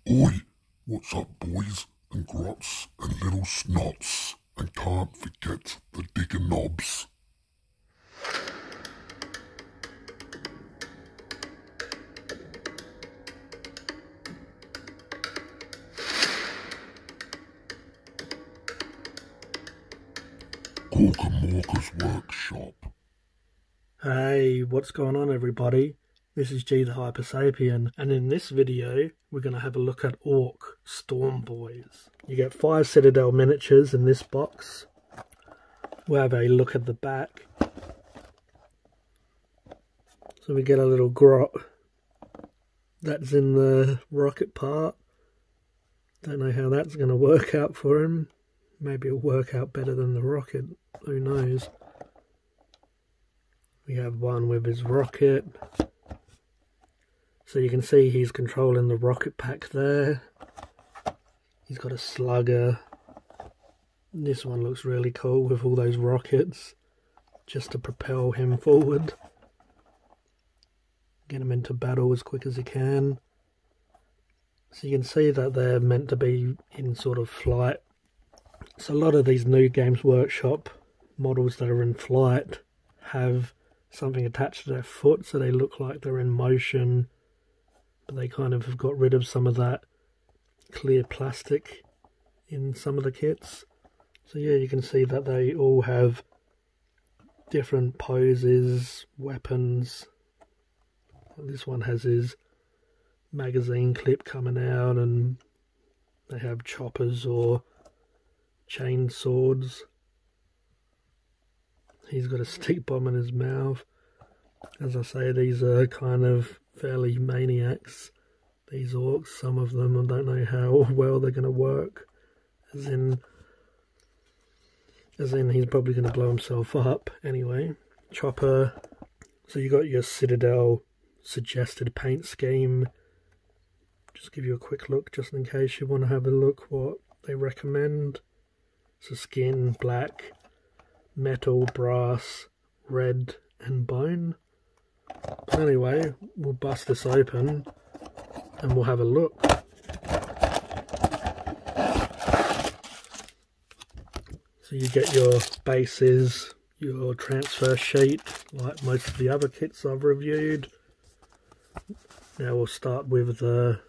Oi, what's up boys and grots and little snots, and can't forget the digger knobs. Ork Miniature Workshop. Hey, what's going on everybody? This is G The Hypersapien, and in this video we're going to have a look at Ork Storm Boyz. You get 5 Citadel miniatures in this box. We'll have a look at the back. So we get a little grot that's in the rocket part. Don't know how that's going to work out for him. Maybe it'll work out better than the rocket, who knows. We have one with his rocket. So you can see he's controlling the rocket pack there. He's got a slugger. This one looks really cool with all those rockets, just to propel him forward. Get him into battle as quick as he can. So you can see that they're meant to be in sort of flight. So a lot of these new Games Workshop models that are in flight have something attached to their foot, so they look like they're in motion, but they kind of have got rid of some of that clear plastic in some of the kits. So yeah, you can see that they all have different poses, weapons. This one has his magazine clip coming out, and they have choppers or chain swords. He's got a stick bomb in his mouth. As I say, these are kind of fairly maniacs, these orcs. Some of them, I don't know how well they're going to work. As in he's probably going to blow himself up. Anyway, chopper. So you got your Citadel suggested paint scheme. Just give you a quick look, just in case you want to have a look what they recommend. So skin, black, metal, brass, red and bone. But anyway, we'll bust this open and we'll have a look. So you get your bases, your transfer sheet, like most of the other kits I've reviewed. Now we'll start with the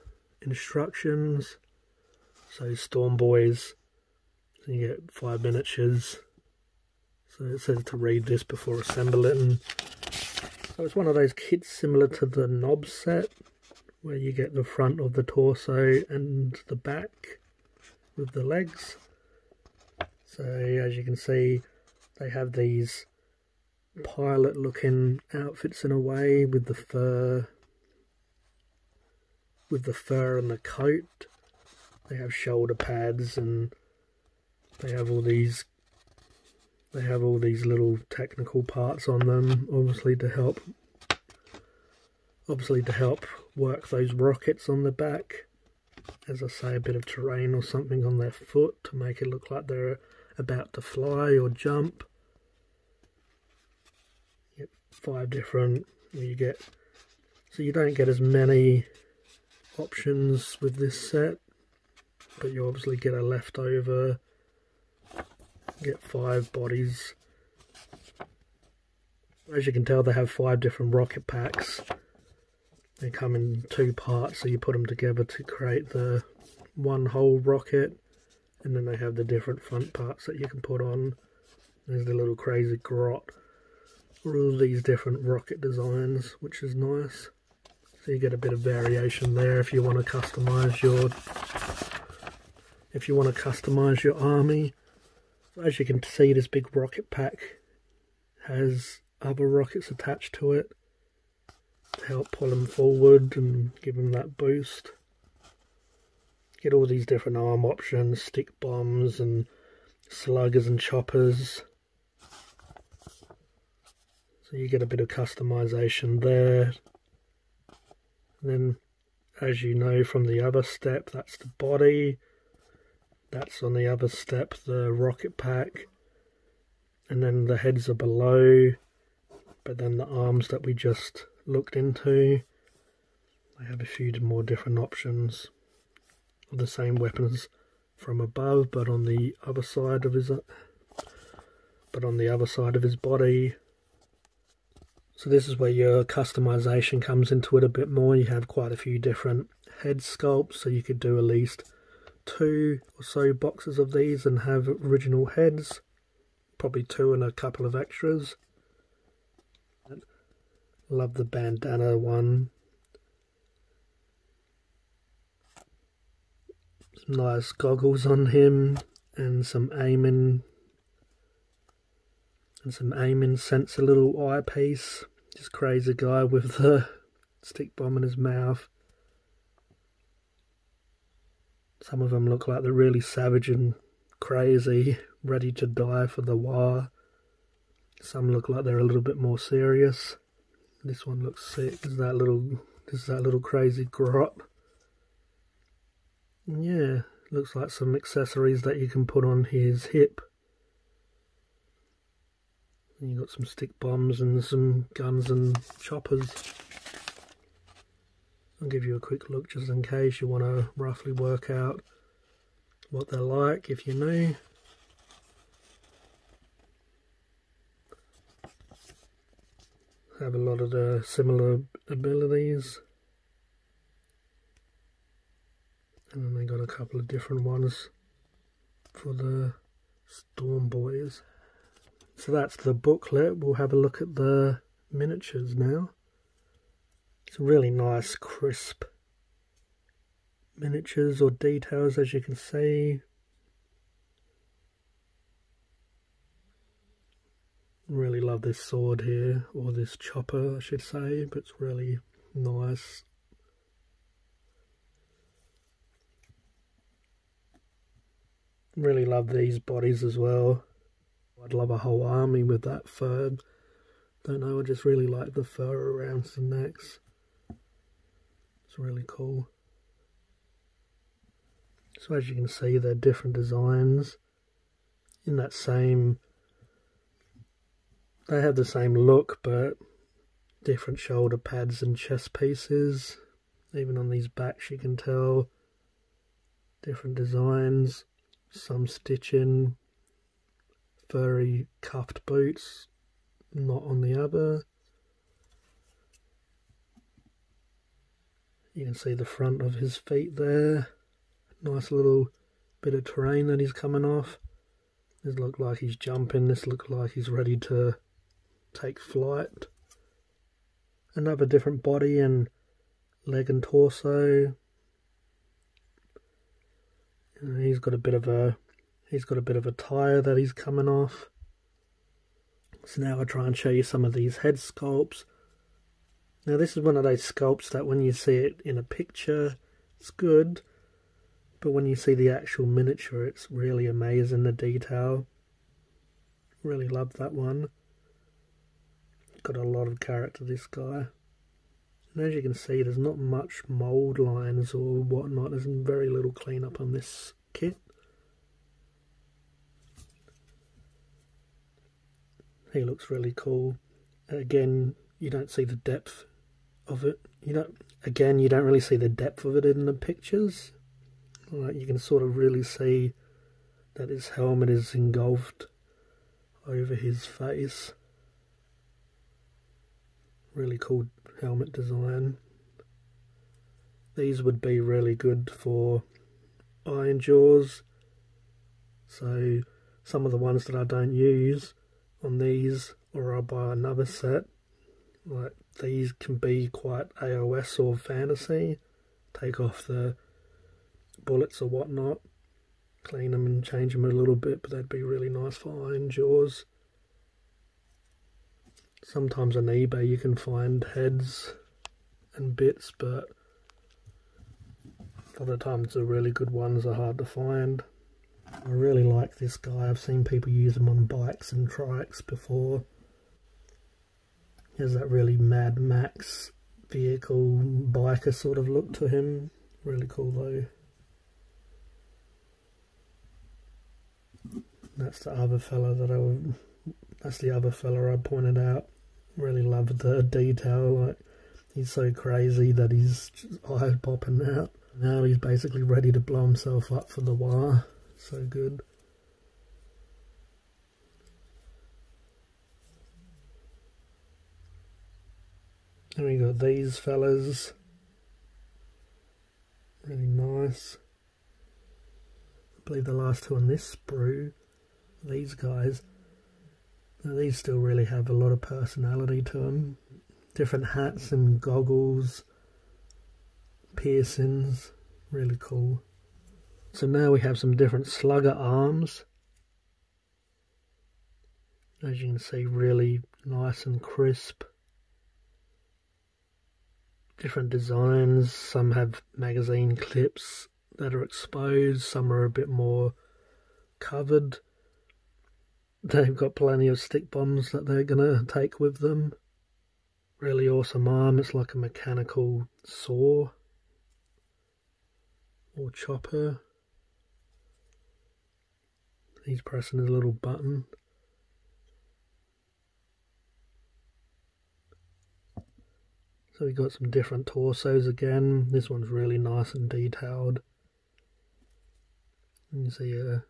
instructions. So Storm Boyz, so you get 5 miniatures. So it says to read this before assembling. So it's one of those kits similar to the Knobs set, where you get the front of the torso and the back with the legs. So as you can see, they have these pilot looking outfits in a way, with the fur and the coat. They have shoulder pads, and they have all these little technical parts on them, obviously to help work those rockets on the back. As I say, a bit of terrain or something on their foot to make it look like they're about to fly or jump. You get 5 different, so you don't get as many options with this set, but you obviously get a leftover. Get 5 bodies. As you can tell, they have 5 different rocket packs. They come in 2 parts, so you put them together to create the one whole rocket, and then they have the different front parts that you can put on. There's the little crazy grot, all these different rocket designs, which is nice. So you get a bit of variation there if you want to customize your army. As you can see, this big rocket pack has other rockets attached to it to help pull them forward and give them that boost. Get all these different arm options, stick bombs and sluggers and choppers. So you get a bit of customization there. And then, as you know from the other step, that's the body. That's on the other step, the rocket pack, and then the heads are below, but then the arms that we just looked into, they have a few more different options. of the same weapons from above, but on the other side of his body. So this is where your customization comes into it a bit more. You have quite a few different head sculpts, so you could do at least 2 or so boxes of these and have original heads, probably 2 and a couple of extras. Love the bandana one. Some nice goggles on him and some aiming sensor little eyepiece. Just crazy guy with the stick bomb in his mouth. Some of them look like they're really savage and crazy, ready to die for the war. Some look like they're a little bit more serious. This one looks sick. There's that little crazy grot. And yeah, looks like some accessories that you can put on his hip. And you got some stick bombs and some guns and choppers. I'll give you a quick look just in case you want to roughly work out what they're like if you're new. Have a lot of the similar abilities. And then they got a couple of different ones for the Storm Boyz. So that's the booklet. We'll have a look at the miniatures now. It's really nice, crisp miniatures or details, as you can see. Really love this sword here, or this chopper I should say, but it's really nice. Really love these bodies as well. I'd love a whole army with that fur. Don't know, I just really like the fur around the necks. It's really cool. So as you can see, they're different designs. In that same... They have the same look, but different shoulder pads and chest pieces. Even on these backs you can tell. Different designs. Some stitching. Furry cuffed boots. Not on the other. You can see the front of his feet there. Nice little bit of terrain that he's coming off. This looks like he's jumping. This looks like he's ready to take flight. Another different body and leg and torso. He's got a bit of a tire that he's coming off. So now I'll try and show you some of these head sculpts. Now this is one of those sculpts that when you see it in a picture, it's good. But when you see the actual miniature, it's really amazing, the detail. Really love that one. Got a lot of character, this guy. And as you can see, there's not much mould lines or whatnot. There's very little cleanup on this kit. He looks really cool. Again, you don't see the depth of it. You don't really see the depth of it in the pictures. Like, you can sort of really see that his helmet is engulfed over his face. Really cool helmet design. These would be really good for iron jaws. So some of the ones that I don't use on these, or I'll buy another set. Like, these can be quite AOS or fantasy. Take off the bullets or whatnot, clean them and change them a little bit, but that'd be really nice for iron jaws. Sometimes on eBay you can find heads and bits, but a lot of times the really good ones are hard to find. I really like this guy. I've seen people use him on bikes and trikes before. He has that really Mad Max vehicle biker sort of look to him. Really cool though. That's the other fella I pointed out. Really love the detail. Like, he's so crazy that he's just eye popping out. Now he's basically ready to blow himself up for the war. So good. And we got these fellas. Really nice. I believe the last two on this sprue, these guys, now these still really have a lot of personality to them. Different hats and goggles, piercings, really cool. So now we have some different slugger arms. As you can see, really nice and crisp. Different designs, some have magazine clips that are exposed, some are a bit more covered. They've got plenty of stick bombs that they're gonna take with them. Really awesome arm, it's like a mechanical saw or chopper. He's pressing his little button. So we got some different torsos again. This one's really nice and detailed. And you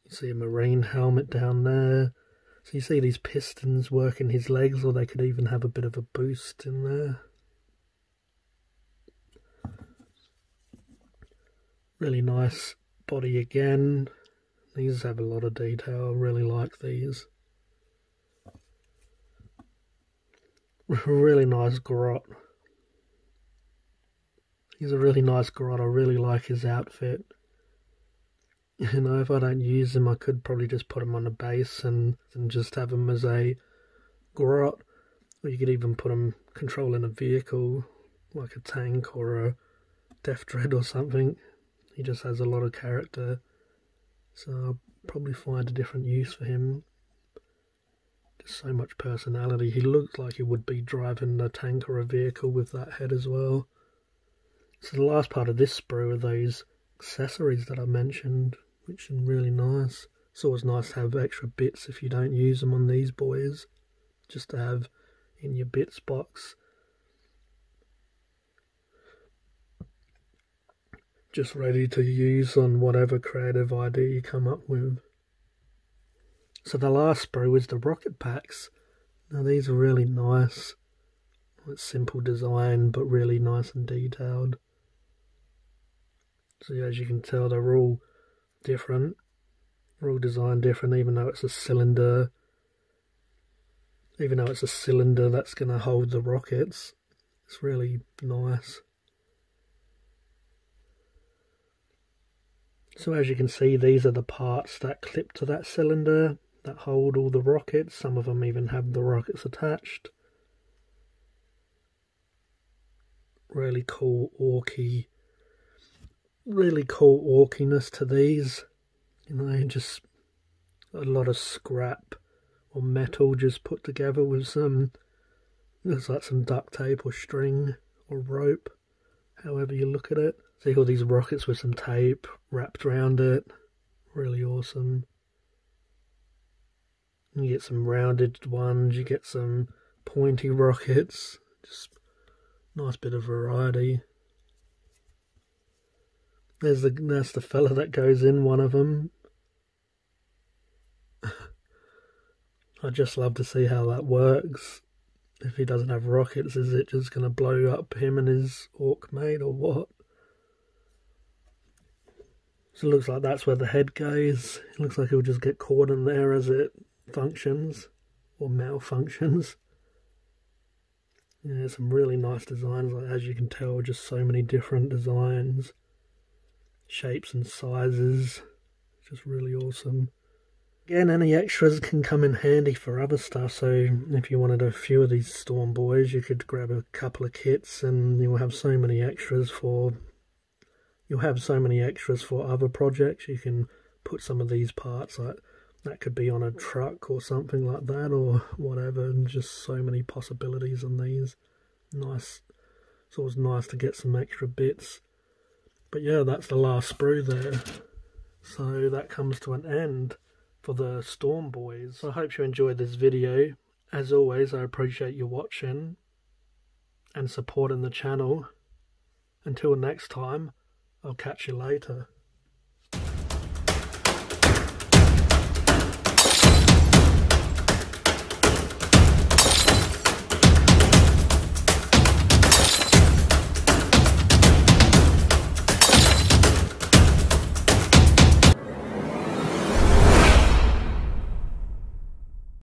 see a marine helmet down there. So you see these pistons working his legs, or they could even have a bit of a boost in there. Really nice body again. These have a lot of detail. I really like these. Really nice grot. He's a really nice grot. I really like his outfit. You know, if I don't use him, I could probably just put him on a base and just have him as a grot. Or you could even put him controlling a vehicle, like a tank or a Death Dread or something. He just has a lot of character. So I'll probably find a different use for him. Just so much personality. He looks like he would be driving a tank or a vehicle with that head as well. So the last part of this sprue are those accessories that I mentioned, which are really nice. It's always nice to have extra bits if you don't use them on these boys, just to have in your bits box. Just ready to use on whatever creative idea you come up with. So the last sprue is the rocket packs. Now these are really nice. It's simple design, but really nice and detailed. So as you can tell, they're all different. They're all designed different, even though it's a cylinder. Even though it's a cylinder that's going to hold the rockets. It's really nice. So as you can see, these are the parts that clip to that cylinder that hold all the rockets. Some of them even have the rockets attached. Really cool orky, really cool orkiness to these. You know, just a lot of scrap or metal just put together with some, looks like some duct tape or string or rope, however you look at it. See all these rockets with some tape wrapped around it. Really awesome. You get some rounded ones, you get some pointy rockets. Just nice bit of variety. That's the fella that goes in one of them. I just love to see how that works. If he doesn't have rockets, is it just going to blow up him and his orc mate or what? So it looks like that's where the head goes. It looks like he'll just get caught in there as it functions or malfunctions. Yeah, some really nice designs, like, as you can tell, just so many different designs, shapes and sizes. Just really awesome. Again, any extras can come in handy for other stuff, so if you wanted a few of these Storm Boys, you could grab a couple of kits and you'll have so many extras for other projects. You can put some of these parts, like that could be on a truck or something like that, or whatever, and just so many possibilities on these. Nice. It's always nice to get some extra bits. But yeah, that's the last sprue there. So that comes to an end for the Storm Boys. So I hope you enjoyed this video. As always, I appreciate you watching and supporting the channel. Until next time, I'll catch you later.